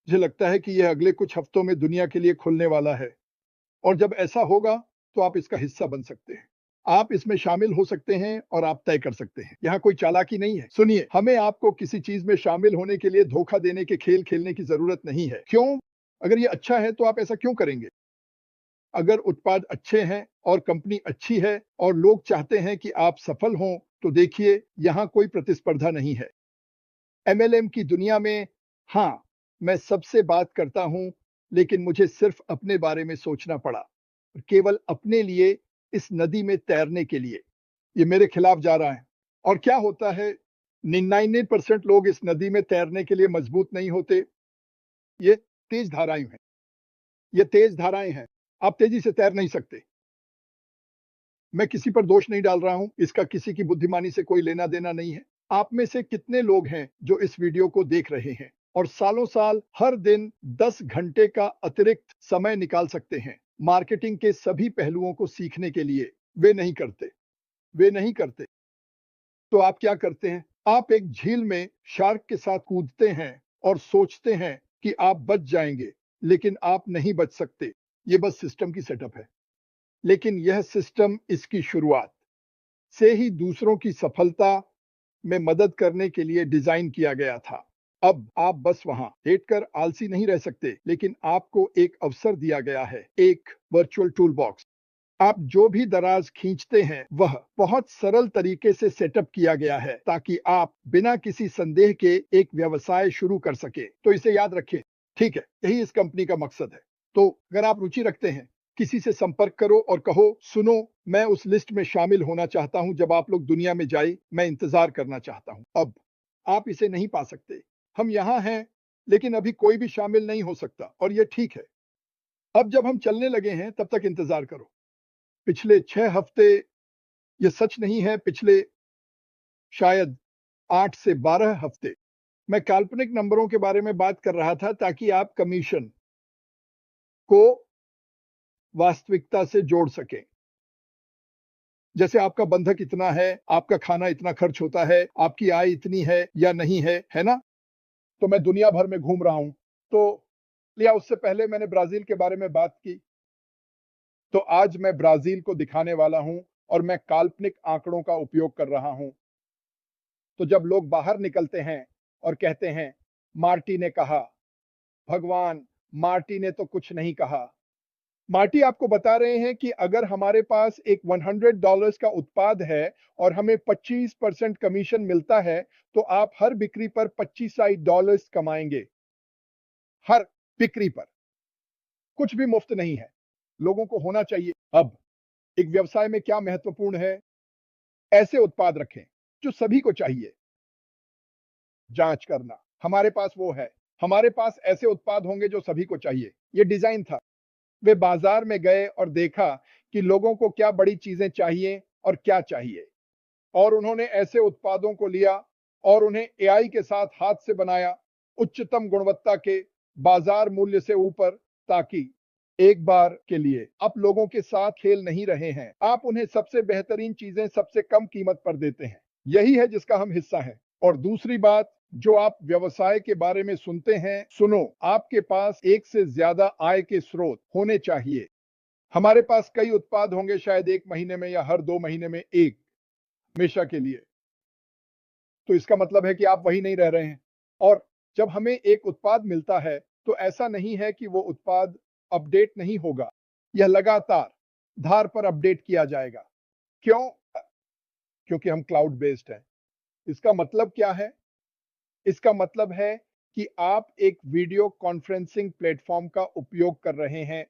मुझे लगता है कि यह अगले कुछ हफ्तों में दुनिया के लिए खुलने वाला है और जब ऐसा होगा तो आप इसका हिस्सा बन सकते हैं। आप इसमें शामिल हो सकते हैं और आप तय कर सकते हैं। यहाँ कोई चालाकी नहीं है। सुनिए, हमें आपको किसी चीज में शामिल होने के लिए धोखा देने के खेल खेलने की जरूरत नहीं है। क्यों? अगर ये अच्छा है तो आप ऐसा क्यों करेंगे? अगर उत्पाद अच्छे हैं और कंपनी अच्छी है और लोग चाहते हैं कि आप सफल हों, तो देखिए, यहाँ कोई प्रतिस्पर्धा नहीं है। एमएलएम की दुनिया में, हाँ, मैं सबसे बात करता हूँ, लेकिन मुझे सिर्फ अपने बारे में सोचना पड़ा, केवल अपने लिए, इस नदी में तैरने के लिए। ये मेरे खिलाफ जा रहा है। और क्या होता है, 99% लोग इस नदी में तैरने के लिए मजबूत नहीं होते। ये तेज धाराएं हैं। ये तेज धाराएं हैं। आप तेजी से तैर नहीं सकते। मैं किसी पर दोष नहीं डाल रहा हूं, इसका किसी की बुद्धिमानी से कोई लेना देना नहीं है। आप में से कितने लोग हैं जो इस वीडियो को देख रहे हैं और सालों साल हर दिन 10 घंटे का अतिरिक्त समय निकाल सकते हैं मार्केटिंग के सभी पहलुओं को सीखने के लिए? वे नहीं करते। वे नहीं करते। तो आप क्या करते हैं? आप एक झील में शार्क के साथ कूदते हैं और सोचते हैं कि आप बच जाएंगे, लेकिन आप नहीं बच सकते। ये बस सिस्टम की सेटअप है। लेकिन यह सिस्टम इसकी शुरुआत से ही दूसरों की सफलता में मदद करने के लिए डिजाइन किया गया था। अब आप बस वहां लेटकर आलसी नहीं रह सकते, लेकिन आपको एक अवसर दिया गया है, एक वर्चुअल टूल बॉक्स। आप जो भी दराज खींचते हैं वह बहुत सरल तरीके से सेटअप किया गया है ताकि आप बिना किसी संदेह के एक व्यवसाय शुरू कर सके। तो इसे याद रखें। ठीक है, यही इस कंपनी का मकसद है। तो अगर आप रुचि रखते हैं, किसी से संपर्क करो और कहो, सुनो, मैं उस लिस्ट में शामिल होना चाहता हूं जब आप लोग दुनिया में जाए, मैं इंतजार करना चाहता हूं। अब आप इसे नहीं पा सकते। हम यहां हैं, लेकिन अभी कोई भी शामिल नहीं हो सकता और यह ठीक है। अब जब हम चलने लगे हैं तब तक इंतजार करो। पिछले 6 हफ्ते, ये सच नहीं है, पिछले शायद 8 से 12 हफ्ते मैं काल्पनिक नंबरों के बारे में बात कर रहा था ताकि आप कमीशन को वास्तविकता से जोड़ सकें। जैसे आपका बंधक इतना है, आपका खाना इतना खर्च होता है, आपकी आय इतनी है या नहीं है ना? तो मैं दुनिया भर में घूम रहा हूं। तो या उससे पहले मैंने ब्राजील के बारे में बात की। तो आज मैं ब्राजील को दिखाने वाला हूं और मैं काल्पनिक आंकड़ों का उपयोग कर रहा हूं। तो जब लोग बाहर निकलते हैं और कहते हैं, मार्टी ने कहा, भगवान, मार्टी ने तो कुछ नहीं कहा। मार्टी आपको बता रहे हैं कि अगर हमारे पास एक $100 का उत्पाद है और हमें 25% कमीशन मिलता है, तो आप हर बिक्री पर $25 कमाएंगे। हर बिक्री पर। कुछ भी मुफ्त नहीं है। लोगों को होना चाहिए। अब एक व्यवसाय में क्या महत्वपूर्ण है? ऐसे उत्पाद रखें जो सभी को चाहिए। जांच करना, हमारे पास वो है। हमारे पास ऐसे उत्पाद होंगे जो सभी को चाहिए। ये डिजाइन था। वे बाजार में गए और देखा कि लोगों को क्या बड़ी चीजें चाहिए और क्या चाहिए, और उन्होंने ऐसे उत्पादों को लिया और उन्हें एआई के साथ हाथ से बनाया, उच्चतम गुणवत्ता के, बाजार मूल्य से ऊपर, ताकि एक बार के लिए आप लोगों के साथ खेल नहीं रहे हैं, आप उन्हें सबसे बेहतरीन चीजें सबसे कम कीमत पर देते हैं। यही है जिसका हम हिस्सा हैं। और दूसरी बात, जो आप व्यवसाय के बारे में सुनते हैं, सुनो, आपके पास एक से ज्यादा आय के स्रोत होने चाहिए। हमारे पास कई उत्पाद होंगे, शायद 1 महीने में या हर 2 महीने में एक, हमेशा के लिए। तो इसका मतलब है कि आप वही नहीं रह रहे हैं। और जब हमें एक उत्पाद मिलता है, तो ऐसा नहीं है कि वो उत्पाद अपडेट नहीं होगा। यह लगातार धार पर अपडेट किया जाएगा। क्यों? क्योंकि हम क्लाउड बेस्ड हैं। इसका मतलब क्या है? इसका मतलब है कि आप एक वीडियो कॉन्फ्रेंसिंग प्लेटफॉर्म का उपयोग कर रहे हैं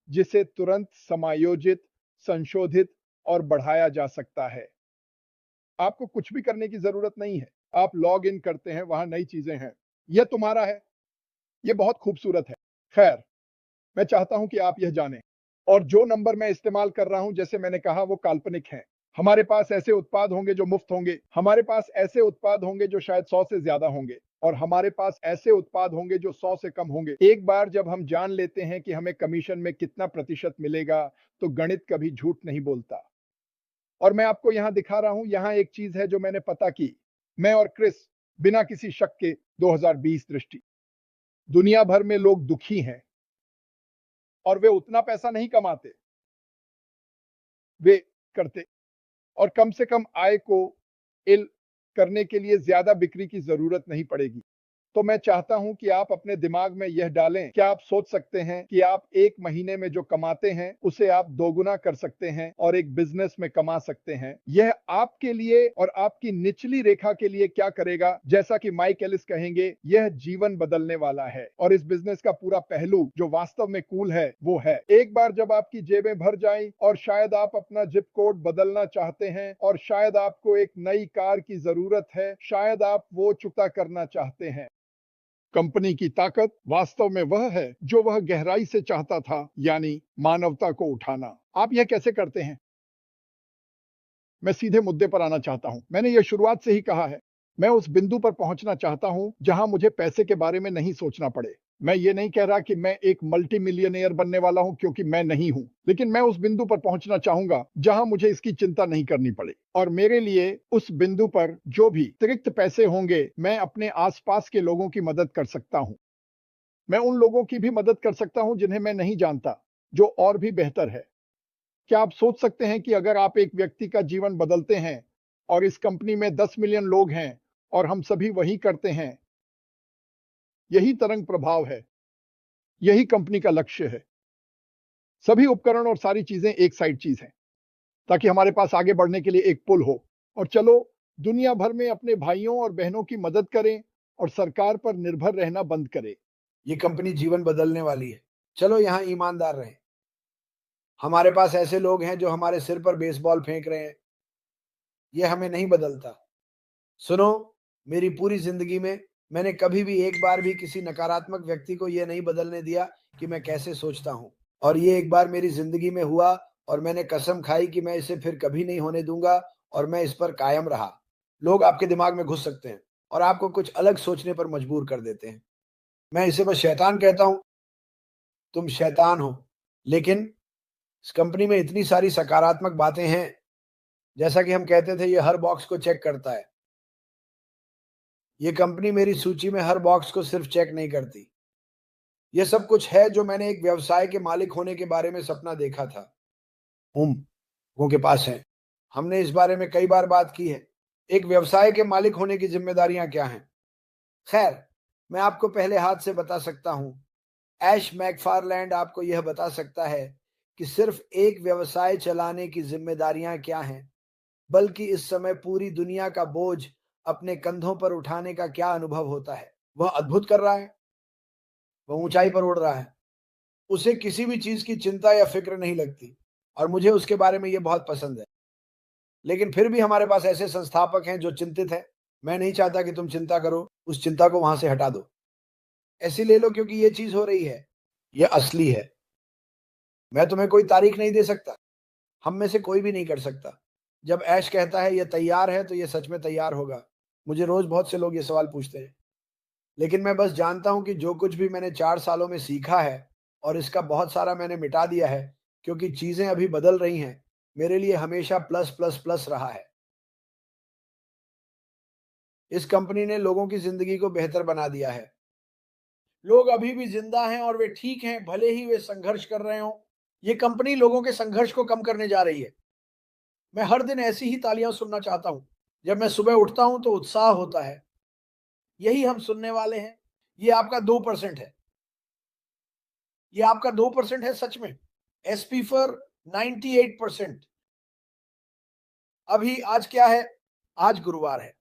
जिसे तुरंत समायोजित, संशोधित और बढ़ाया जा सकता है। आपको कुछ भी करने की जरूरत नहीं है। आप लॉग इन करते हैं, वहां नई चीजें हैं। यह तुम्हारा है। यह बहुत खूबसूरत है। खैर, मैं चाहता हूं कि आप यह जानें। और जो नंबर मैं इस्तेमाल कर रहा हूं, जैसे मैंने कहा, वो काल्पनिक है। हमारे पास ऐसे उत्पाद होंगे जो मुफ्त होंगे। हमारे पास ऐसे उत्पाद होंगे जो शायद 100 से ज्यादा होंगे। और हमारे पास ऐसे उत्पाद होंगे जो 100 से कम होंगे। एक बार जब हम जान लेते हैं कि हमें कमीशन में कितना प्रतिशत मिलेगा, तो गणित कभी झूठ नहीं बोलता। और मैं आपको यहां दिखा रहा हूं, यहां एक चीज है जो मैंने पता की, मैं और क्रिस, बिना किसी शक के, 2020 दृष्टि। दुनिया भर में लोग दुखी हैं और वे उतना पैसा नहीं कमाते वे करते, और कम से कम आय को इल करने के लिए ज्यादा बिक्री की जरूरत नहीं पड़ेगी। तो मैं चाहता हूं कि आप अपने दिमाग में यह डालें, क्या आप सोच सकते हैं कि आप एक महीने में जो कमाते हैं उसे आप दोगुना कर सकते हैं और एक बिजनेस में कमा सकते हैं। यह आपके लिए और आपकी निचली रेखा के लिए क्या करेगा, जैसा कि माइक एलिस कहेंगे, यह जीवन बदलने वाला है। और इस बिजनेस का पूरा पहलू जो वास्तव में कूल है वो है, एक बार जब आपकी जेबें भर जाएं और शायद आप अपना जिप कोड बदलना चाहते हैं और शायद आपको एक नई कार की जरूरत है, शायद आप वो चुकता करना चाहते हैं। कंपनी की ताकत वास्तव में वह है जो वह गहराई से चाहता था, यानी मानवता को उठाना। आप यह कैसे करते हैं? मैं सीधे मुद्दे पर आना चाहता हूं। मैंने यह शुरुआत से ही कहा है, मैं उस बिंदु पर पहुंचना चाहता हूं जहां मुझे पैसे के बारे में नहीं सोचना पड़े। मैं ये नहीं कह रहा कि मैं एक मल्टी मिलियनेयर बनने वाला हूं, क्योंकि मैं नहीं हूं, लेकिन मैं उस बिंदु पर पहुंचना चाहूंगा जहां मुझे इसकी चिंता नहीं करनी पड़े। और मेरे लिए उस बिंदु पर जो भी अतिरिक्त पैसे होंगे, मैं अपने आसपास के लोगों की मदद कर सकता हूं। मैं उन लोगों की भी मदद कर सकता हूं जिन्हें मैं नहीं जानता, जो और भी बेहतर है। क्या आप सोच सकते हैं कि अगर आप एक व्यक्ति का जीवन बदलते हैं और इस कंपनी में 10 मिलियन लोग हैं और हम सभी वही करते हैं, यही तरंग प्रभाव है, यही कंपनी का लक्ष्य है। सभी उपकरण और सारी चीजें एक साइड चीज हैं, ताकि हमारे पास आगे बढ़ने के लिए एक पुल हो। और चलो दुनिया भर में अपने भाइयों और बहनों की मदद करें और सरकार पर निर्भर रहना बंद करें। ये कंपनी जीवन बदलने वाली है। चलो यहाँ ईमानदार रहें। हमारे पास ऐसे लोग हैं जो हमारे सिर पर बेसबॉल फेंक रहे हैं, ये हमें नहीं बदलता। सुनो, मेरी पूरी जिंदगी में मैंने कभी भी एक बार भी किसी नकारात्मक व्यक्ति को यह नहीं बदलने दिया कि मैं कैसे सोचता हूं। और ये एक बार मेरी जिंदगी में हुआ और मैंने कसम खाई कि मैं इसे फिर कभी नहीं होने दूंगा, और मैं इस पर कायम रहा। लोग आपके दिमाग में घुस सकते हैं और आपको कुछ अलग सोचने पर मजबूर कर देते हैं। मैं इसे बस शैतान कहता हूं। तुम शैतान हो। लेकिन इस कंपनी में इतनी सारी सकारात्मक बातें हैं। जैसा कि हम कहते थे, ये हर बॉक्स को चेक करता है। ये कंपनी मेरी सूची में हर बॉक्स को सिर्फ चेक नहीं करती। ये सब कुछ है जो मैंने एक व्यवसाय के मालिक होने के बारे में सपना देखा था। हम लोगों के पास है। हमने इस बारे में कई बार बात की है। एक व्यवसाय के मालिक होने की जिम्मेदारियां क्या हैं? खैर, मैं आपको पहले हाथ से बता सकता हूं। ऐश मैकफारलैंड आपको यह बता सकता है कि सिर्फ एक व्यवसाय चलाने की जिम्मेदारियां क्या हैं, बल्कि इस समय पूरी दुनिया का बोझ अपने कंधों पर उठाने का क्या अनुभव होता है। वह अद्भुत कर रहा है। वह ऊंचाई पर उड़ रहा है। उसे किसी भी चीज की चिंता या फिक्र नहीं लगती, और मुझे उसके बारे में यह बहुत पसंद है। लेकिन फिर भी हमारे पास ऐसे संस्थापक हैं जो चिंतित हैं। मैं नहीं चाहता कि तुम चिंता करो, उस चिंता को वहां से हटा दो। ऐसी ले लो, क्योंकि ये चीज हो रही है, यह असली है। मैं तुम्हें कोई तारीख नहीं दे सकता। हम में से कोई भी नहीं कर सकता। जब ऐश कहता है यह तैयार है, तो यह सच में तैयार होगा। मुझे रोज बहुत से लोग ये सवाल पूछते हैं, लेकिन मैं बस जानता हूं कि जो कुछ भी मैंने 4 सालों में सीखा है, और इसका बहुत सारा मैंने मिटा दिया है, क्योंकि चीजें अभी बदल रही हैं, मेरे लिए हमेशा प्लस प्लस प्लस रहा है। इस कंपनी ने लोगों की जिंदगी को बेहतर बना दिया है। लोग अभी भी जिंदा हैं और वे ठीक हैं, भले ही वे संघर्ष कर रहे हों। ये कंपनी लोगों के संघर्ष को कम करने जा रही है। मैं हर दिन ऐसी ही तालियां सुनना चाहता हूं। जब मैं सुबह उठता हूं तो उत्साह होता है। यही हम सुनने वाले हैं। ये आपका 2% है। ये आपका 2% है सच में। SP for 98%। अभी आज क्या है? आज गुरुवार है।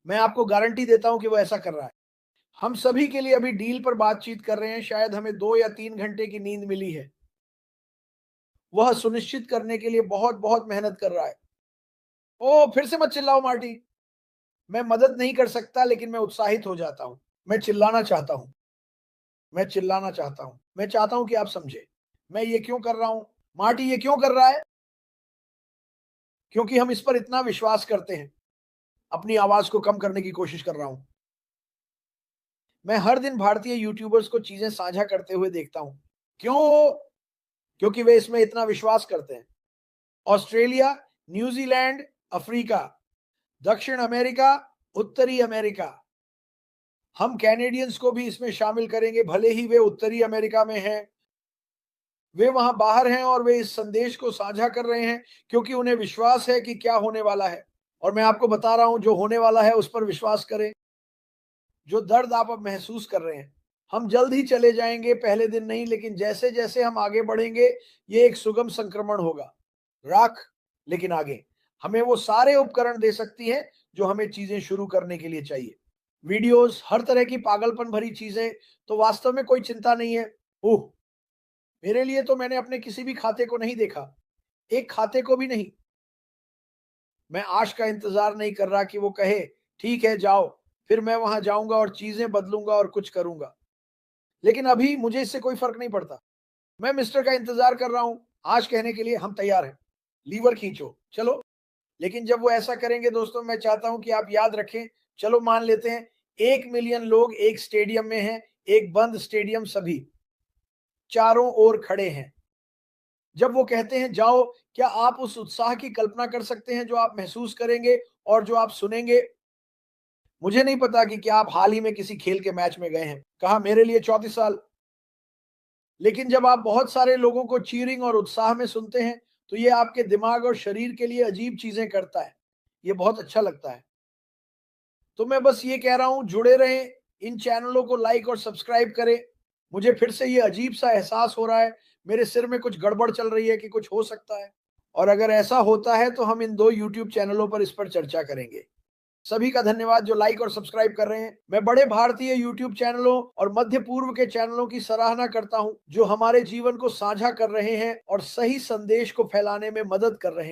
मैं आपको गारंटी देता हूं कि वो ऐसा कर रहा है। हम सभी के लिए अभी डील पर बातचीत कर रहे हैं। शायद हमें 2 या 3 घंटे की नींद मिली है। वह सुनिश्चित करने के लिए बहुत बहुत मेहनत कर रहा है। ओ, फिर से मत चिल्लाओ मार्टी। मैं मदद नहीं कर सकता, लेकिन मैं उत्साहित हो जाता हूं। मैं चिल्लाना चाहता हूं। मैं चिल्लाना चाहता हूं। मैं चाहता हूं कि आप समझे मैं ये क्यों कर रहा हूं। मार्टी ये क्यों कर रहा है? क्योंकि हम इस पर इतना विश्वास करते हैं। अपनी आवाज को कम करने की कोशिश कर रहा हूं। मैं हर दिन भारतीय यूट्यूबर्स को चीजें साझा करते हुए देखता हूं। क्यों? क्योंकि वे इसमें इतना विश्वास करते हैं। ऑस्ट्रेलिया, न्यूजीलैंड, अफ्रीका, दक्षिण अमेरिका, उत्तरी अमेरिका, हम कैनेडियंस को भी इसमें शामिल करेंगे, भले ही वे उत्तरी अमेरिका में हैं, वे वहां बाहर हैं और वे इस संदेश को साझा कर रहे हैं क्योंकि उन्हें विश्वास है कि क्या होने वाला है। और मैं आपको बता रहा हूं, जो होने वाला है उस पर विश्वास करें। जो दर्द आप अब महसूस कर रहे हैं, हम जल्द ही चले जाएंगे, पहले दिन नहीं, लेकिन जैसे जैसे हम आगे बढ़ेंगे ये एक सुगम संक्रमण होगा। राख लेकिन आगे हमें वो सारे उपकरण दे सकती है जो हमें चीजें शुरू करने के लिए चाहिए। वीडियोस, हर तरह की पागलपन भरी चीजें, तो वास्तव में कोई चिंता नहीं है। ओह, मेरे लिए तो मैंने अपने किसी भी खाते को नहीं देखा, एक खाते को भी नहीं। मैं आश का इंतजार नहीं कर रहा कि वो कहे ठीक है जाओ, फिर मैं वहां जाऊंगा और चीजें बदलूंगा और कुछ करूंगा। लेकिन अभी मुझे इससे कोई फर्क नहीं पड़ता। मैं मिस्टर का इंतजार कर रहा हूं आज कहने के लिए हम तैयार हैं, लीवर खींचो चलो। लेकिन जब वो ऐसा करेंगे दोस्तों, मैं चाहता हूं कि आप याद रखें, चलो मान लेते हैं 1 मिलियन लोग एक स्टेडियम में हैं, एक बंद स्टेडियम, सभी चारों ओर खड़े हैं। जब वो कहते हैं जाओ, क्या आप उस उत्साह की कल्पना कर सकते हैं जो आप महसूस करेंगे और जो आप सुनेंगे? मुझे नहीं पता कि क्या आप हाल ही में किसी खेल के मैच में गए हैं, कहा मेरे लिए 34 साल। लेकिन जब आप बहुत सारे लोगों को चीयरिंग और उत्साह में सुनते हैं, तो ये आपके दिमाग और शरीर के लिए अजीब चीजें करता है। ये बहुत अच्छा लगता है। तो मैं बस ये कह रहा हूं, जुड़े रहें, इन चैनलों को लाइक और सब्सक्राइब करें। मुझे फिर से ये अजीब सा एहसास हो रहा है, मेरे सिर में कुछ गड़बड़ चल रही है कि कुछ हो सकता है। और अगर ऐसा होता है तो हम इन 2 यूट्यूब चैनलों पर इस पर चर्चा करेंगे। सभी का धन्यवाद जो लाइक और सब्सक्राइब कर रहे हैं। मैं बड़े भारतीय यूट्यूब चैनलों और मध्य पूर्व के चैनलों की सराहना करता हूं जो हमारे जीवन को साझा कर रहे हैं और सही संदेश को फैलाने में मदद कर रहे हैं।